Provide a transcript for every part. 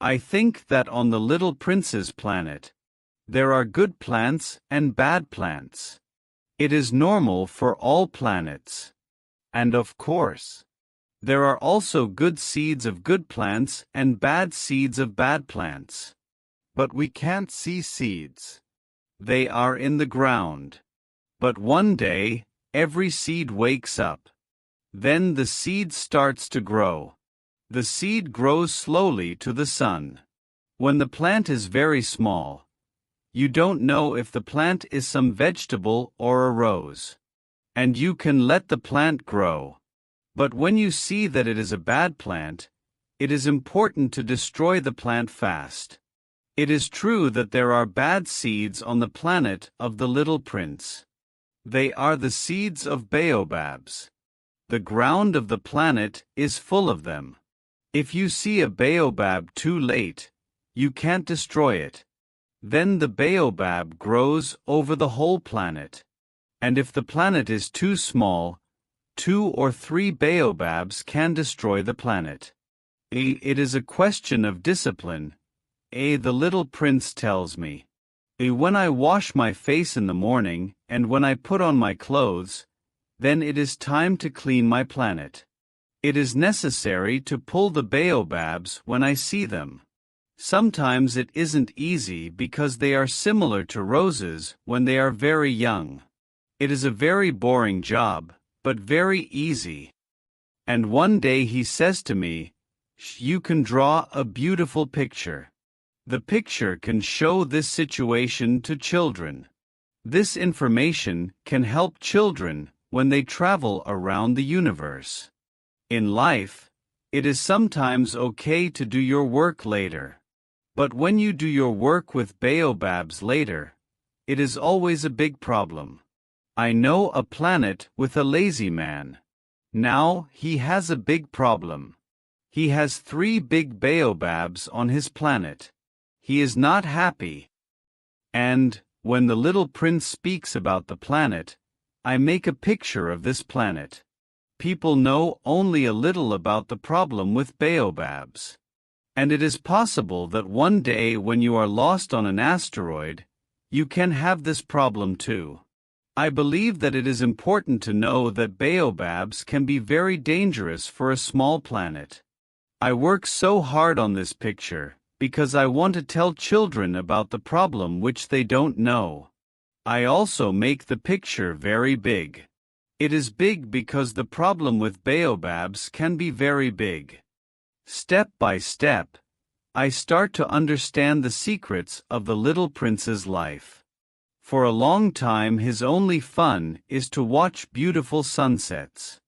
I think that on the little prince's planet, there are good plants and bad plants. It is normal for all planets. And of course, there are also good seeds of good plants and bad seeds of bad plants. But we can't see seeds. They are in the ground. But one day, every seed wakes up. Then the seed starts to grow. The seed grows slowly to the sun. When the plant is very small, you don't know if the plant is some vegetable or a rose. And you can let the plant grow. But when you see that it is a bad plant, it is important to destroy the plant fast. It is true that there are bad seeds on the planet of the little prince. They are the seeds of baobabs. The ground of the planet is full of them. If you see a baobab too late, you can't destroy it. Then the baobab grows over the whole planet. And if the planet is too small, 2 or 3 baobabs can destroy the planet. It is a question of discipline. The little prince tells me. When I wash my face in the morning and when I put on my clothes, then it is time to clean my planet. It is necessary to pull the baobabs when I see them. Sometimes it isn't easy because they are similar to roses when they are very young. It is a very boring job, but very easy. And one day he says to me, "You can draw a beautiful picture. The picture can show this situation to children. This information can help children when they travel around the universe." In life, it is sometimes okay to do your work later. But when you do your work with baobabs later, it is always a big problem. I know a planet with a lazy man. Now he has a big problem. He has 3 big baobabs on his planet. He is not happy. And, when the little prince speaks about the planet, I make a picture of this planet. People know only a little about the problem with baobabs. And it is possible that one day when you are lost on an asteroid, you can have this problem too. I believe that it is important to know that baobabs can be very dangerous for a small planet. I work so hard on this picture, because I want to tell children about the problem which they don't know. I also make the picture very big. It is big because the problem with baobabs can be very big. Step by step, I start to understand the secrets of the little prince's life. For a long time his only fun is to watch beautiful sunsets.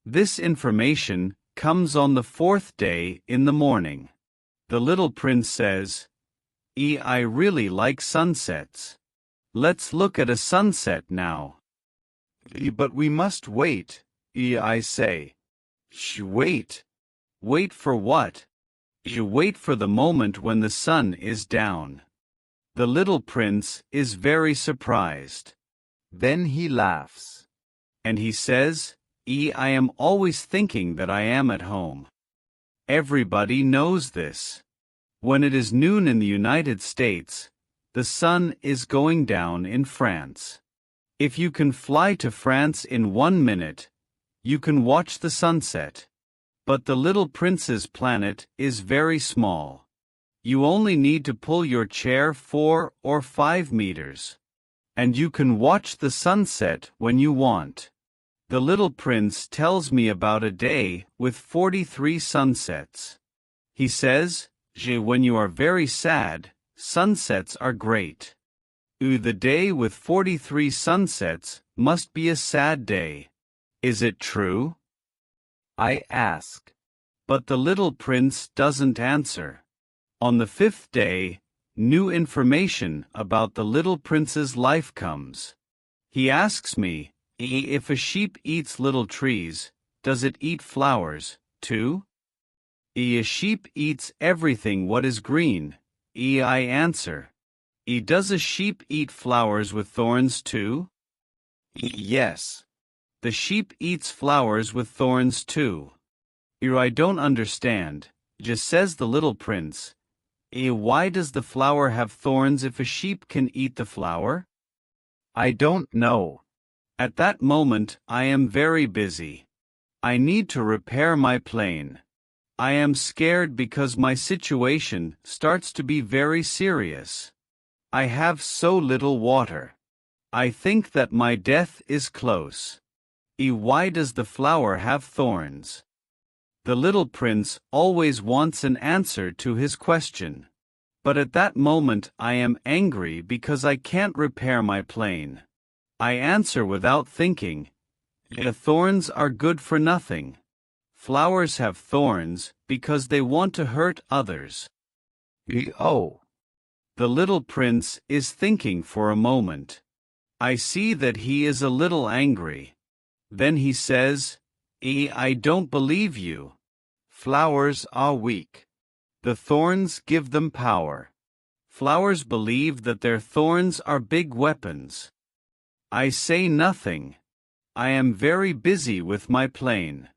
This information comes on the 4th day in the morning. The little prince says, I really like sunsets. Let's look at a sunset now." "But we must wait," I say. "Wait. Wait for what?" "You wait for the moment when the sun is down." The little prince is very surprised. Then he laughs. And he says, I am always thinking that I am at home. Everybody knows this. When it is noon in the United States, the sun is going down in France. If you can fly to France in 1 minute, you can watch the sunset. But the little prince's planet is very small. You only need to pull your chair 4 or 5 meters. And you can watch the sunset when you want. The little prince tells me about a day with 43 sunsets. He says, when you are very sad, sunsets are great. The day with 43 sunsets must be a sad day. Is it true? I ask. But the little prince doesn't answer. On the 5th day, new information about the little prince's life comes. He asks me, if a sheep eats little trees, does it eat flowers, too? A sheep eats everything what is green. I answer. Does a sheep eat flowers with thorns, too? Yes. The sheep eats flowers with thorns, too. I don't understand, just says the little prince. Why does the flower have thorns if a sheep can eat the flower? I don't know. At that moment, I am very busy. I need to repair my plane. I am scared because my situation starts to be very serious. I have so little water. I think that my death is close. Why does the flower have thorns? The little prince always wants an answer to his question. But at that moment I am angry because I can't repair my plane. I answer without thinking. The thorns are good for nothing. Flowers have thorns because they want to hurt others. Oh. The little prince is thinking for a moment. I see that he is a little angry. Then he says, I don't believe you. Flowers are weak. The thorns give them power. Flowers believe that their thorns are big weapons. I say nothing. I am very busy with my plane.